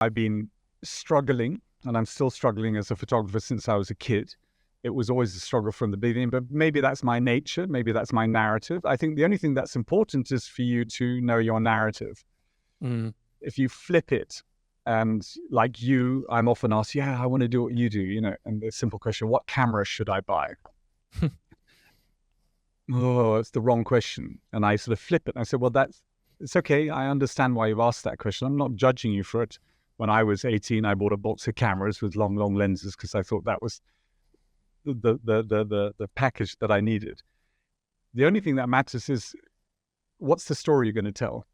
I've been struggling, and I'm still struggling as a photographer since I was a kid. It was always a struggle from the beginning, but maybe that's my nature. Maybe that's my narrative. I think the only thing that's important is for you to know your narrative. If you flip it, and like you, I'm often asked, yeah, I want to do what you do, you know, and the simple question, what camera should I buy? Oh, it's the wrong question. And I sort of flip it. And I said, well, it's okay. I understand why you've asked that question. I'm not judging you for it. When I was 18, I bought a box of cameras with long lenses because I thought that was the package that I needed. The only thing that matters is what's the story you're going to tell.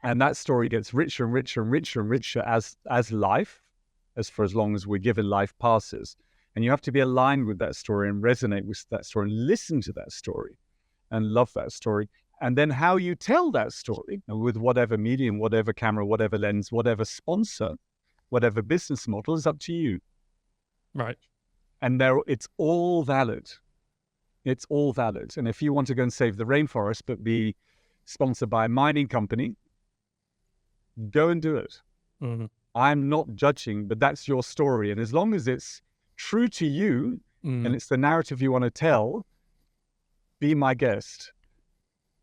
And that story gets richer and richer and richer and richer as life, for as long as we're given, life passes. And you have to be aligned with that story and resonate with that story and listen to that story and love that story. And then how you tell that story with whatever medium, whatever camera, whatever lens, whatever sponsor, whatever business model is up to you. Right. And it's all valid. It's all valid. And if you want to go and save the rainforest, but be sponsored by a mining company, go and do it. Mm-hmm. I'm not judging, but that's your story. And as long as it's true to you and it's the narrative you want to tell, be my guest.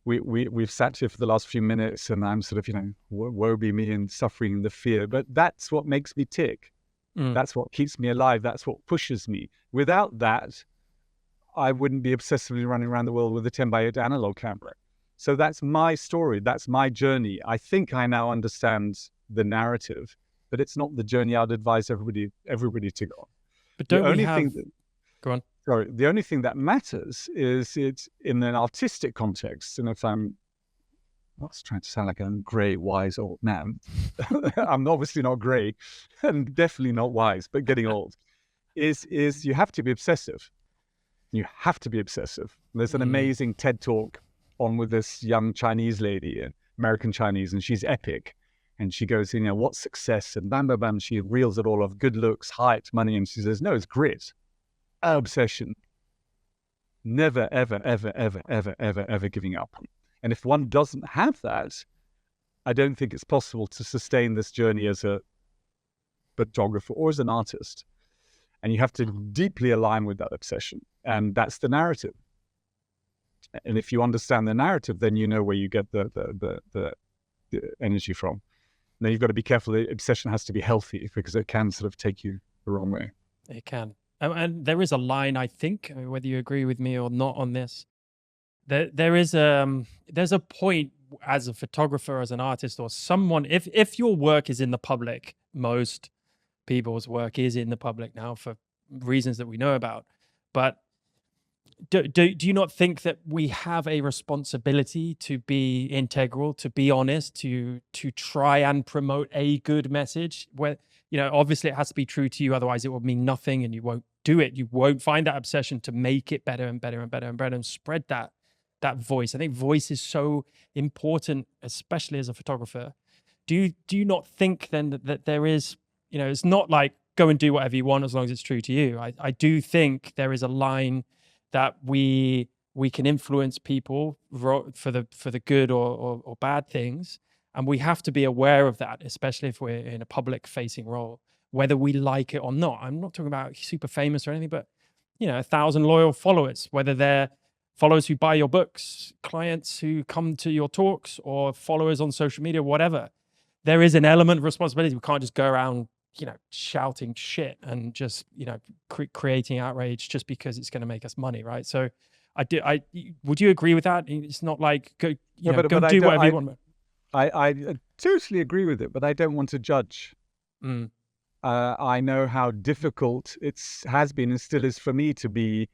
We've sat here for the last few minutes and I'm sort of, you know, woe be me and suffering and the fear, but that's what makes me tick. That's what keeps me alive. That's what pushes me. Without that, I wouldn't be obsessively running around the world with a 10x8 analog camera. So that's my story. That's my journey. I think I now understand the narrative, but it's not the journey I'd advise everybody to go on. But don't we have... Go on. Sorry. The only thing that matters is it's in an artistic context. And if I'm not trying to sound like a grey, wise old man, I'm obviously not grey and definitely not wise, but getting old, is you have to be obsessive. You have to be obsessive. There's an amazing TED Talk on with this young Chinese lady, American Chinese, and she's epic. And she goes, you know, what's success? And bam, bam, bam, she reels it all off: good looks, height, money. And she says, no, it's grit, obsession. Never, ever, ever, ever, ever, ever, ever giving up. And if one doesn't have that, I don't think it's possible to sustain this journey as a photographer or as an artist. And you have to deeply align with that obsession. And that's the narrative. And if you understand the narrative, then you know where you get the energy from. Now you've got to be careful. The obsession has to be healthy because it can sort of take you the wrong way. It can. And there is a line, I think, whether you agree with me or not on this, there's a point as a photographer, as an artist, or someone, if your work is in the public, most people's work is in the public now for reasons that we know about, but do you not think that we have a responsibility to be integral, to be honest, to try and promote a good message? Where, you know, obviously it has to be true to you, otherwise it will mean nothing and you won't do it. You won't find that obsession to make it better and better and better and better and spread that voice. I think voice is so important, especially as a photographer. Do you not think then that there is, you know, it's not like go and do whatever you want as long as it's true to you. I do think there is a line that we can influence people for the good or bad things, and we have to be aware of that, especially if we're in a public facing role, whether we like it or not. I'm not talking about super famous or anything, but, you know, 1,000 loyal followers, whether they're followers who buy your books, clients who come to your talks, or followers on social media, whatever. There is an element of responsibility. We can't just go around, you know, shouting shit and just, you know, creating outrage just because it's going to make us money, right? So would you agree with that? It's not like go do whatever you want. I totally agree with it, but I don't want to judge. I know how difficult it has been and still is for me to be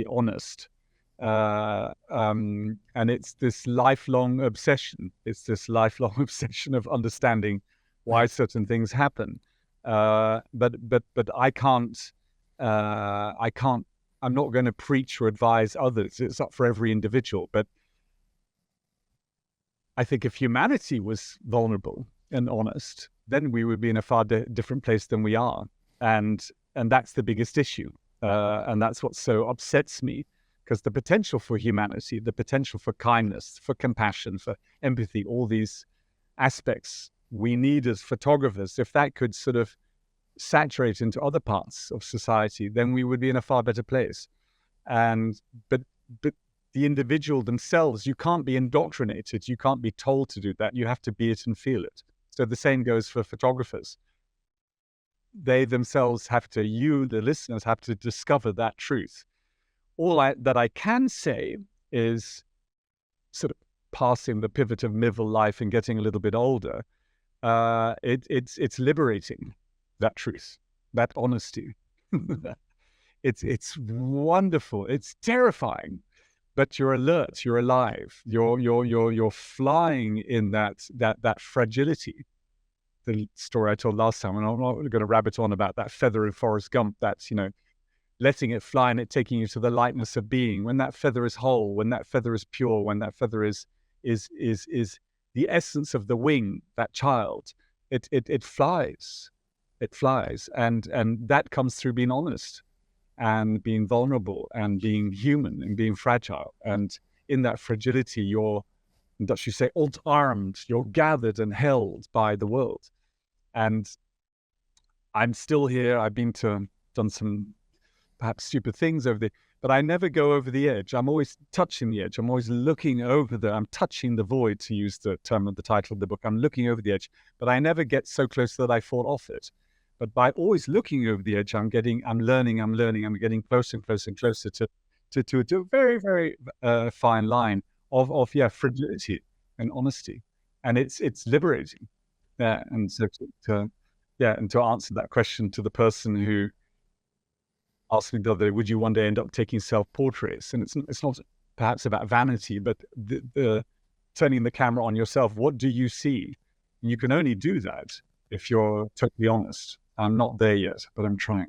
honest. And it's this lifelong obsession. It's this lifelong obsession of understanding why certain things happen. But I can't. I'm not going to preach or advise others. It's up for every individual. But I think if humanity was vulnerable and honest, then we would be in a far different place than we are. And that's the biggest issue. And that's what so upsets me, because the potential for humanity, the potential for kindness, for compassion, for empathy, all these aspects we need as photographers, if that could sort of saturate into other parts of society, then we would be in a far better place. And but the individual themselves, you can't be indoctrinated, you can't be told to do that. You have to be it and feel it. So the same goes for photographers. They themselves have to, you, the listeners, have to discover that truth. All that I can say is, sort of passing the pivot of middle life and getting a little bit older, it's liberating, that truth, that honesty. It's wonderful. It's terrifying, but you're alert. You're alive. You're flying in that fragility. The story I told last time, and I'm not going to rabbit on about that feather in Forrest Gump. That's, letting it fly and it taking you to the lightness of being. When that feather is whole, when that feather is pure, when that feather is the essence of the wing, that child, it flies. It flies. And that comes through being honest and being vulnerable and being human and being fragile. And in that fragility, you're, in Dutch you say, ontarmed, you're gathered and held by the world. And I'm still here. I've done some perhaps stupid things but I never go over the edge. I'm always touching the edge. I'm always looking over I'm touching the void, to use the term of the title of the book. I'm looking over the edge, but I never get so close that I fall off it. But by always looking over the edge, I'm learning, I'm getting closer and closer and closer to a very, very fine line of fragility and honesty. And it's liberating. Yeah. And so and to answer that question to the person who asked me the other day, would you one day end up taking self-portraits? And it's not perhaps about vanity, but the turning the camera on yourself. What do you see? And you can only do that if you're totally honest. I'm not there yet, but I'm trying.